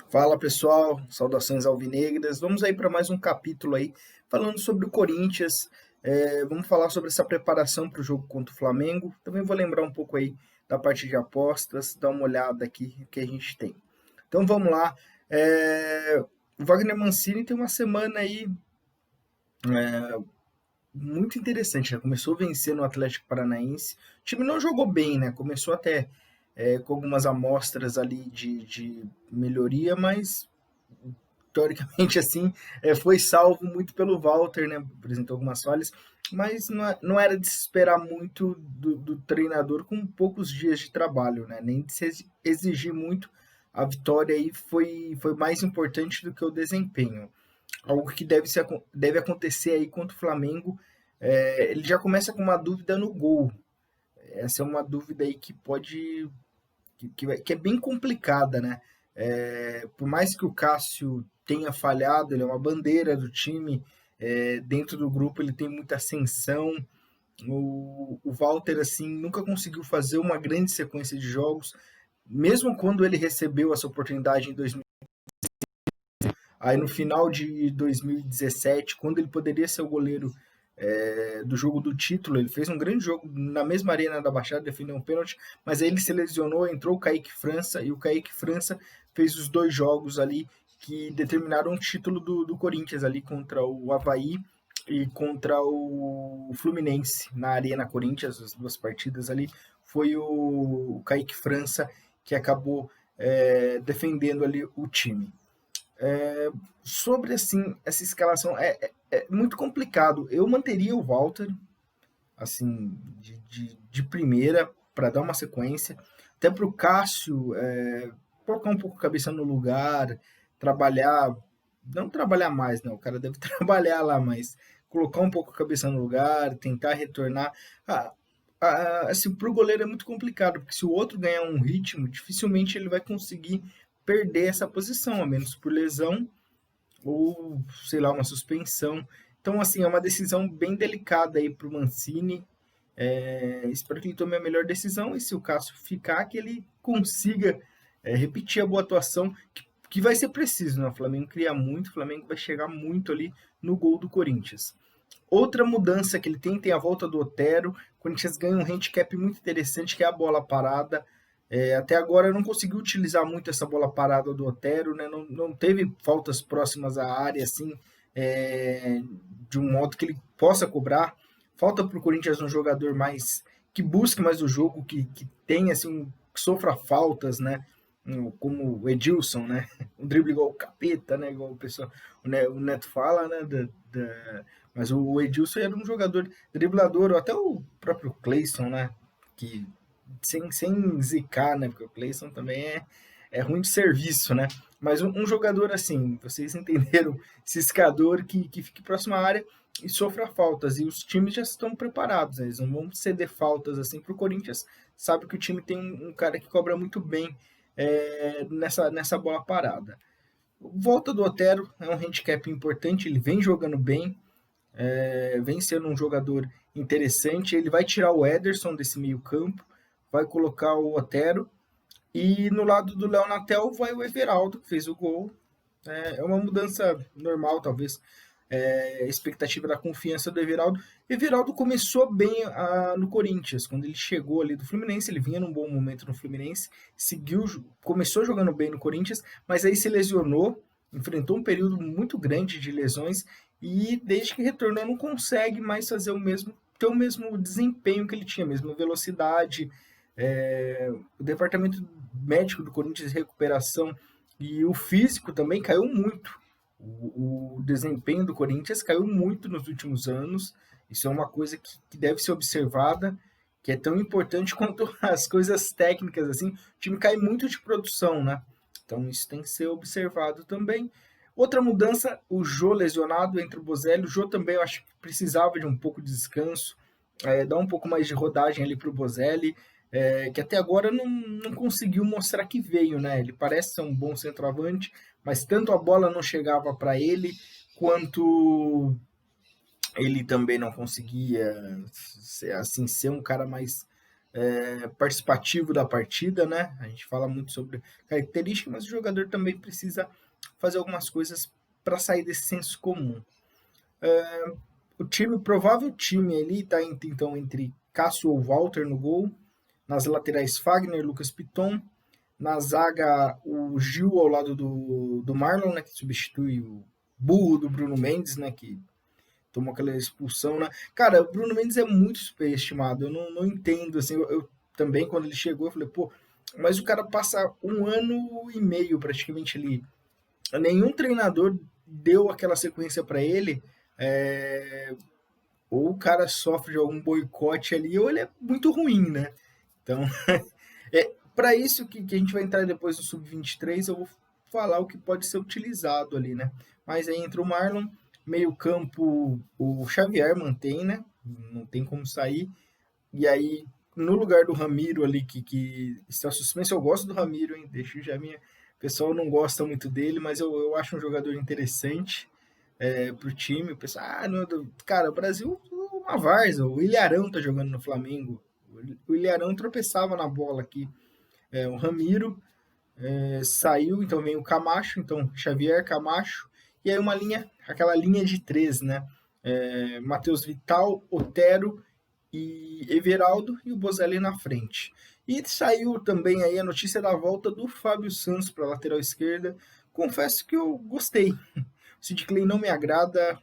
Fala pessoal, saudações alvinegras. Vamos aí para mais um capítulo aí falando sobre o Corinthians. Vamos falar sobre essa preparação para o jogo contra o Flamengo. Também vou lembrar um pouco aí da parte de apostas, dar uma olhada aqui no que a gente tem. Então vamos lá. O Wagner Mancini tem uma semana aí muito interessante, né? Começou a vencer no Atlético Paranaense. O time não jogou bem, né? Começou até com algumas amostras ali de melhoria, mas teoricamente assim, foi salvo muito pelo Walter, né? Apresentou algumas falhas, mas não era de se esperar muito do treinador com poucos dias de trabalho, né? Nem de se exigir muito. A vitória aí foi mais importante do que o desempenho. Algo que deve acontecer aí contra o Flamengo. Ele já começa com uma dúvida no gol. Essa é uma dúvida aí que pode que é bem complicada, né? Por mais que o Cássio tenha falhado, ele é uma bandeira do time, dentro do grupo ele tem muita ascensão. O Walter, assim, nunca conseguiu fazer uma grande sequência de jogos, mesmo quando ele recebeu essa oportunidade em 2000, aí no final de 2017, quando ele poderia ser o goleiro do jogo do título, ele fez um grande jogo na mesma arena da Baixada, defendeu um pênalti, mas aí ele se lesionou, entrou o Kaique França, e o Kaique França fez os dois jogos ali que determinaram o título do Corinthians ali contra o Avaí e contra o Fluminense na Arena Corinthians, as duas partidas ali, foi o Kaique França que acabou defendendo ali o time. Sobre assim essa escalação é muito complicado. Eu manteria o Walter assim de primeira para dar uma sequência, até para o Cássio colocar um pouco a cabeça no lugar, trabalhar, não trabalhar mais, né? O cara deve trabalhar lá, mas colocar um pouco a cabeça no lugar, tentar retornar. Ah, assim, para o goleiro é muito complicado, porque se o outro ganhar um ritmo, dificilmente ele vai conseguir perder essa posição, a menos por lesão ou, sei lá, uma suspensão. Então, assim, é uma decisão bem delicada aí para o Mancini. Espero que ele tome a melhor decisão e se o Cássio ficar, que ele consiga repetir a boa atuação, que vai ser preciso, né? O Flamengo cria muito, o Flamengo vai chegar muito ali no gol do Corinthians. Outra mudança que ele tem a volta do Otero. O Corinthians ganha um handicap muito interessante, que é a bola parada. Até agora não conseguiu utilizar muito essa bola parada do Otero, né? Não teve faltas próximas à área, assim, de um modo que ele possa cobrar. Falta para o Corinthians um jogador mais que busque mais o jogo, que tenha assim, que sofra faltas, né? Como o Edilson, né? Um drible igual o capeta, né? Igual o Neto fala, né? Mas o Edilson era um jogador driblador, ou até o próprio Cleison, né? Que sem zicar, né? Porque o Cleison também é ruim de serviço, né? Mas um jogador assim, vocês entenderam, ciscador que fique próximo à área e sofra faltas. E os times já estão preparados, né? Eles não vão ceder faltas assim para o Corinthians. Sabe que o time tem um cara que cobra muito bem nessa bola parada. Volta do Otero é um handicap importante, ele vem jogando bem, vem sendo um jogador interessante. Ele vai tirar o Ederson desse meio campo, vai colocar o Otero, e no lado do Léo Natel vai o Everaldo, que fez o gol. É uma mudança normal, talvez. Expectativa da confiança do Everaldo. Everaldo começou bem no Corinthians, quando ele chegou ali do Fluminense, ele vinha num bom momento no Fluminense, começou jogando bem no Corinthians, mas aí se lesionou, enfrentou um período muito grande de lesões e desde que retornou não consegue mais ter o mesmo desempenho que ele tinha, a mesma velocidade. O departamento médico do Corinthians de recuperação e o físico também caiu muito. O desempenho do Corinthians caiu muito nos últimos anos. Isso é uma coisa que deve ser observada, que é tão importante quanto as coisas técnicas. Assim, o time cai muito de produção, né? Então isso tem que ser observado também. Outra mudança, o Jô lesionado entre o Bozelli. O Jô também eu acho que precisava de um pouco de descanso, dar um pouco mais de rodagem ali para o Bozelli, que até agora não conseguiu mostrar que veio, né? Ele parece ser um bom centroavante, mas tanto a bola não chegava para ele, quanto ele também não conseguia assim ser um cara mais participativo da partida, né? A gente fala muito sobre características, mas o jogador também precisa fazer algumas coisas para sair desse senso comum. O provável time ali está então entre Cássio ou Walter no gol, nas laterais Fagner, Lucas Piton, na zaga o Gil ao lado do Marlon, né, que substitui o burro do Bruno Mendes, né, que tomou aquela expulsão, né? Cara, o Bruno Mendes é muito superestimado, eu não entendo, assim, eu também, quando ele chegou, eu falei, pô, mas o cara passa 1 ano e meio praticamente ali, nenhum treinador deu aquela sequência para ele, ou o cara sofre de algum boicote ali, ou ele é muito ruim, né? Então, para isso que a gente vai entrar depois no Sub-23, eu vou falar o que pode ser utilizado ali, né? Mas aí entra o Marlon, meio campo o Xavier mantém, né? Não tem como sair. E aí, no lugar do Ramiro ali, que está suspenso, eu gosto do Ramiro, hein? Deixa já minha... O pessoal não gosta muito dele, mas eu acho um jogador interessante pro time. O pessoal, não, cara, o Brasil, uma várzea. O Ilharão tá jogando no Flamengo. O Ilharão tropeçava na bola aqui. O Ramiro saiu, então vem o Camacho, então Xavier, Camacho, e aí aquela linha de três, né? Matheus Vital, Otero e Everaldo e o Bozelli na frente. E saiu também aí a notícia da volta do Fábio Santos para a lateral esquerda. Confesso que eu gostei. O Sid Clay não me agrada,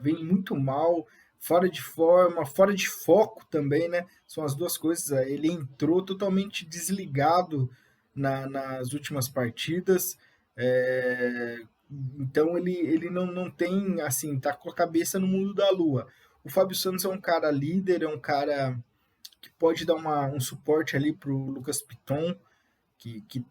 vem muito mal, fora de forma, fora de foco também, né? São as duas coisas. Ele entrou totalmente desligado nas últimas partidas. Então ele não tem, assim, tá com a cabeça no mundo da lua. O Fábio Santos é um cara líder, é um cara que pode dar um suporte ali pro Lucas Piton, que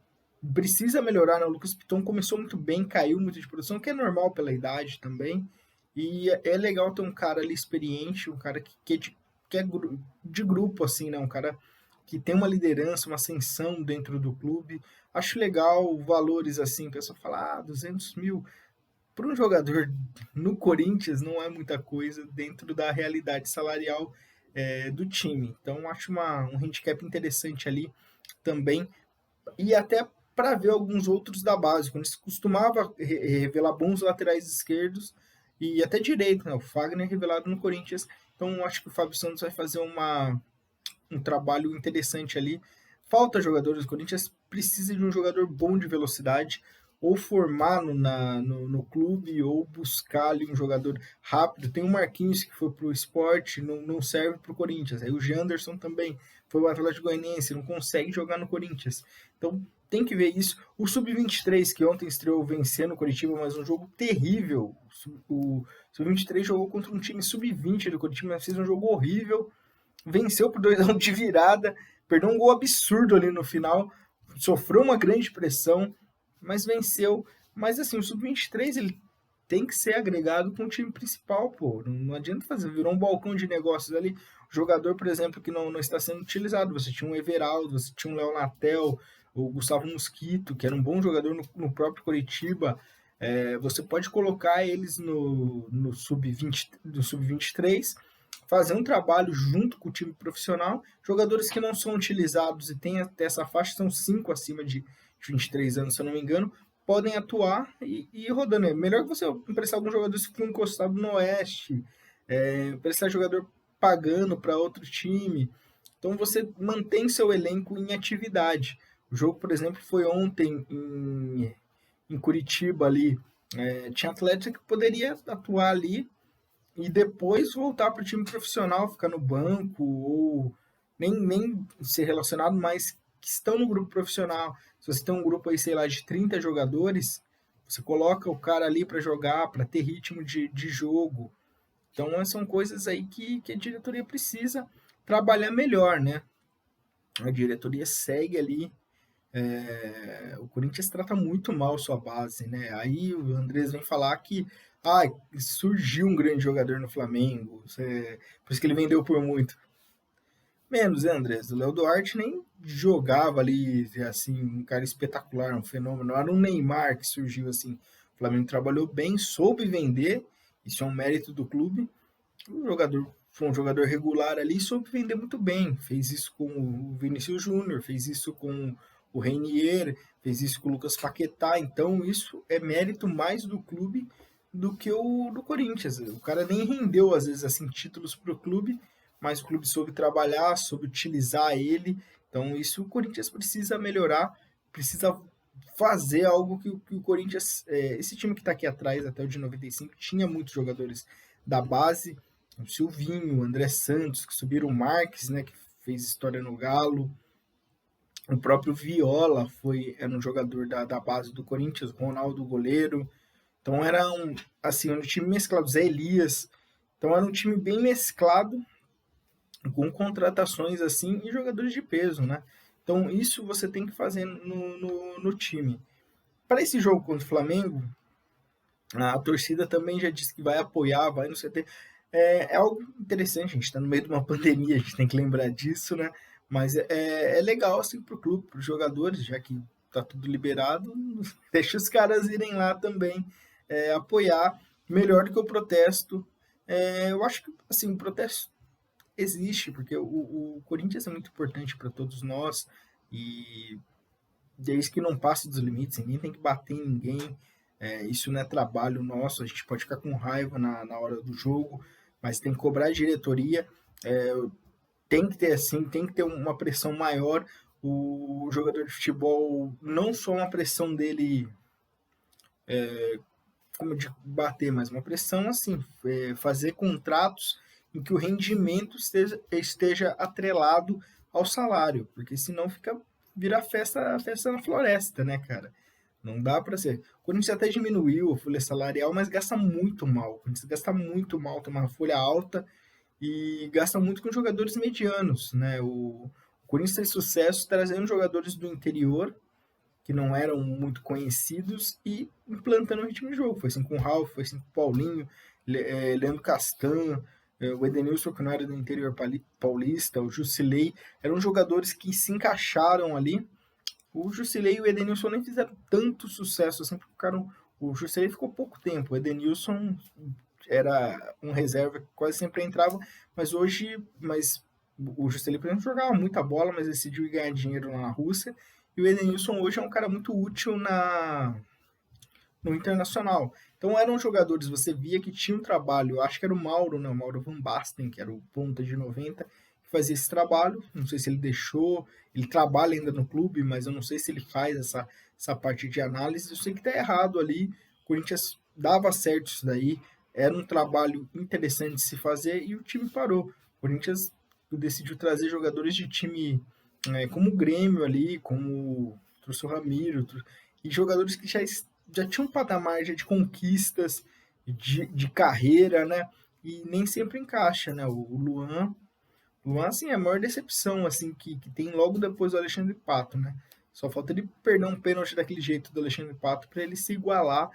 precisa melhorar, né? O Lucas Piton começou muito bem, caiu muito de produção, que é normal pela idade também. E é legal ter um cara ali experiente, um cara que é de grupo, assim, né? Um cara que tem uma liderança, uma ascensão dentro do clube. Acho legal valores assim, o pessoal fala, 200 mil. Para um jogador no Corinthians não é muita coisa dentro da realidade salarial do time. Então acho um handicap interessante ali também. E até para ver alguns outros da base, quando se costumava revelar bons laterais esquerdos e até direito, né? O Fagner revelado no Corinthians. Então acho que o Fábio Santos vai fazer um trabalho interessante ali. Falta jogadores, o Corinthians precisa de um jogador bom de velocidade, ou formar no clube, ou buscar ali um jogador rápido. Tem o Marquinhos que foi pro esporte, não serve pro Corinthians. Aí o Janderson também foi o Atlético Goianiense, não consegue jogar no Corinthians. Então tem que ver isso. O Sub-23, que ontem estreou vencendo o Coritiba, mas um jogo terrível. O Sub-23 jogou contra um time Sub-20 do Coritiba, mas fez um jogo horrível. Venceu por 2-1 de virada, perdeu um gol absurdo ali no final, sofreu uma grande pressão, mas venceu. Mas assim, o Sub-23 ele tem que ser agregado com o time principal, pô. Não adianta fazer, virou um balcão de negócios ali. O jogador, por exemplo, que não está sendo utilizado. Você tinha um Everaldo, você tinha um Léo Natel, o Gustavo Mosquito, que era um bom jogador no próprio Coritiba. Você pode colocar eles no Sub-23, fazer um trabalho junto com o time profissional. Jogadores que não são utilizados e têm até essa faixa, são 5 acima de 23 anos, se eu não me engano, podem atuar e ir rodando. É melhor que você emprestar alguns jogadores que ficam encostados no Oeste, emprestar jogador pagando para outro time. Então você mantém seu elenco em atividade. O jogo, por exemplo, foi ontem em Curitiba ali. Tinha atleta que poderia atuar ali e depois voltar para o time profissional, ficar no banco ou nem ser relacionado, mas que estão no grupo profissional. Se você tem um grupo aí, sei lá, de 30 jogadores, você coloca o cara ali para jogar, para ter ritmo de jogo. Então, são coisas aí que a diretoria precisa trabalhar melhor, né? A diretoria segue ali. O Corinthians trata muito mal sua base, né? Aí o Andrés vem falar que surgiu um grande jogador no Flamengo, por isso que ele vendeu por muito. Menos, né, Andrés? O Léo Duarte nem jogava ali, assim, um cara espetacular, um fenômeno. Era um Neymar que surgiu assim. O Flamengo trabalhou bem, soube vender, isso é um mérito do clube. O jogador foi um jogador regular ali, soube vender muito bem. Fez isso com o Vinícius Júnior, fez isso com o Reinier, fez isso com o Lucas Paquetá. Então, isso é mérito mais do clube do que o do Corinthians. O cara nem rendeu, às vezes, assim, títulos para o clube, mas o clube soube trabalhar, soube utilizar ele. Então, isso o Corinthians precisa melhorar, precisa fazer algo que o Corinthians, esse time que está aqui atrás, até o de 95, tinha muitos jogadores da base, o Silvinho, o André Santos, que subiram o Marques, né, que fez história no Galo, o próprio Viola era um jogador da base do Corinthians, Ronaldo goleiro, então era assim, um time mesclado, Zé Elias, então era um time bem mesclado, com contratações assim e jogadores de peso, né? Então isso você tem que fazer no time. Para esse jogo contra o Flamengo, a torcida também já disse que vai apoiar, vai no CT. É algo interessante, a gente está no meio de uma pandemia, a gente tem que lembrar disso, né? Mas é legal assim para o clube, para os jogadores, já que tá tudo liberado, deixa os caras irem lá também apoiar, melhor do que o protesto. Eu acho que assim, o protesto existe, porque o Corinthians é muito importante para todos nós e desde que não passe dos limites, ninguém tem que bater em ninguém. Isso não é trabalho nosso, a gente pode ficar com raiva na hora do jogo, mas tem que cobrar a diretoria, tem que ter assim, tem que ter uma pressão maior. O jogador de futebol, não só uma pressão dele como de bater, mas uma pressão assim, fazer contratos em que o rendimento esteja atrelado ao salário, porque senão vira festa na floresta, né, cara? Não dá para ser. O Corinthians até diminuiu a folha salarial, mas gasta muito mal. O Corinthians gasta muito mal, tem uma folha alta e gasta muito com jogadores medianos, né? O Corinthians tem sucesso trazendo jogadores do interior que não eram muito conhecidos e implantando o ritmo de jogo. Foi assim com o Ralf, foi assim com o Paulinho, Leandro Castan, o Edenilson, que não era do interior paulista, o Jusilei, eram jogadores que se encaixaram ali. O Jusilei e o Edenilson nem fizeram tanto sucesso assim, porque o Jusilei ficou pouco tempo, o Edenilson era um reserva que quase sempre entrava, mas o Jusilei, por exemplo, jogava muita bola, mas decidiu ganhar dinheiro lá na Rússia, e o Edenilson hoje é um cara muito útil no Internacional. Então eram jogadores, você via que tinha um trabalho, eu acho que era o Mauro, né? O Mauro Van Basten, que era o ponta de 90, que fazia esse trabalho. Não sei se ele deixou, ele trabalha ainda no clube, mas eu não sei se ele faz essa parte de análise. Eu sei que tá errado ali. O Corinthians dava certo isso daí, era um trabalho interessante de se fazer e o time parou. O Corinthians decidiu trazer jogadores de time como o Grêmio ali, como trouxe o Ramiro, e jogadores que já tinha um patamar já de conquistas, de carreira, né? E nem sempre encaixa, né? O Luan, assim, é a maior decepção, assim, que tem logo depois do Alexandre Pato, né? Só falta ele perder um pênalti daquele jeito do Alexandre Pato para ele se igualar,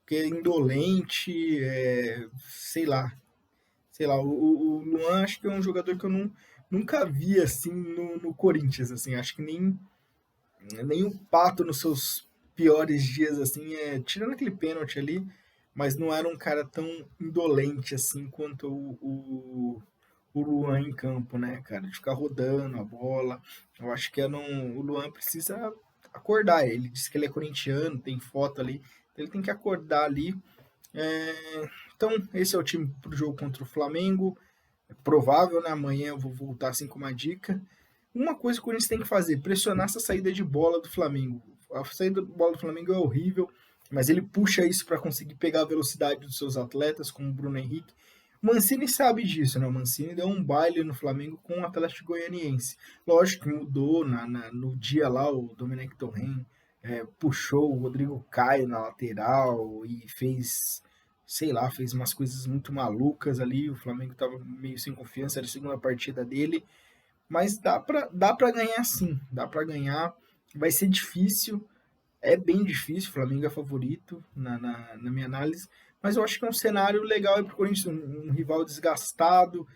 porque é indolente, sei lá, o Luan acho que é um jogador que eu nunca vi, assim, no Corinthians, assim, acho que nem o Pato nos seus piores dias, assim, tirando aquele pênalti ali, mas não era um cara tão indolente, assim, quanto o Luan em campo, né, cara? De ficar rodando a bola. Eu acho que o Luan precisa acordar. Ele disse que ele é corintiano, tem foto ali, então ele tem que acordar ali. Então, esse é o time pro jogo contra o Flamengo. É provável, né? Amanhã eu vou voltar assim com uma dica. Uma coisa que o Corinthians tem que fazer, pressionar essa saída de bola do Flamengo. A saída de bola do Flamengo é horrível, mas ele puxa isso para conseguir pegar a velocidade dos seus atletas, como o Bruno Henrique. O Mancini sabe disso, né? O Mancini deu um baile no Flamengo com o Atlético Goianiense. Lógico que mudou no dia lá, o Domenech Torren puxou o Rodrigo Caio na lateral e fez umas coisas muito malucas ali. O Flamengo estava meio sem confiança, era a segunda partida dele. Mas dá pra ganhar sim, dá pra ganhar. Vai ser difícil, é bem difícil. O Flamengo é favorito na minha análise, mas eu acho que é um cenário legal para o Corinthians, um rival desgastado,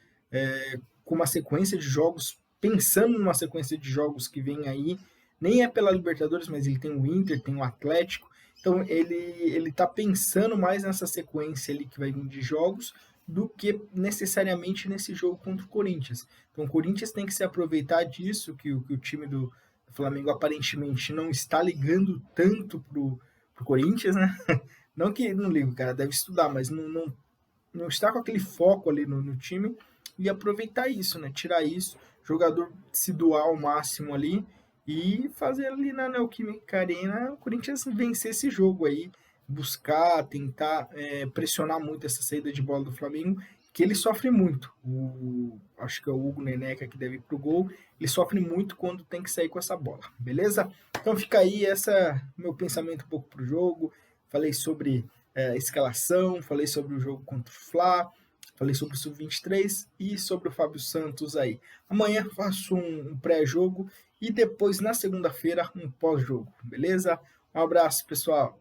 com uma sequência de jogos, pensando numa sequência de jogos que vem aí. Nem é pela Libertadores, mas ele tem o Inter, tem o Atlético. Então ele tá pensando mais nessa sequência ali que vai vir de jogos do que necessariamente nesse jogo contra o Corinthians. Então o Corinthians tem que se aproveitar disso, que o time do Flamengo aparentemente não está ligando tanto pro Corinthians, né? Não que não liga, o cara deve estudar, mas não está com aquele foco ali no time e aproveitar isso, né? Tirar isso, jogador se doar ao máximo ali e fazer ali na Neoquímica Arena o Corinthians vencer esse jogo aí, buscar, tentar pressionar muito essa saída de bola do Flamengo, que ele sofre muito. Acho que é o Hugo Neneca que deve ir pro gol, ele sofre muito quando tem que sair com essa bola, beleza? Então fica aí essa meu pensamento um pouco pro jogo. Falei sobre escalação, falei sobre o jogo contra o Fla, falei sobre o Sub-23 e sobre o Fábio Santos aí. Amanhã faço um pré-jogo e depois, na segunda-feira, um pós-jogo, beleza? Um abraço, pessoal!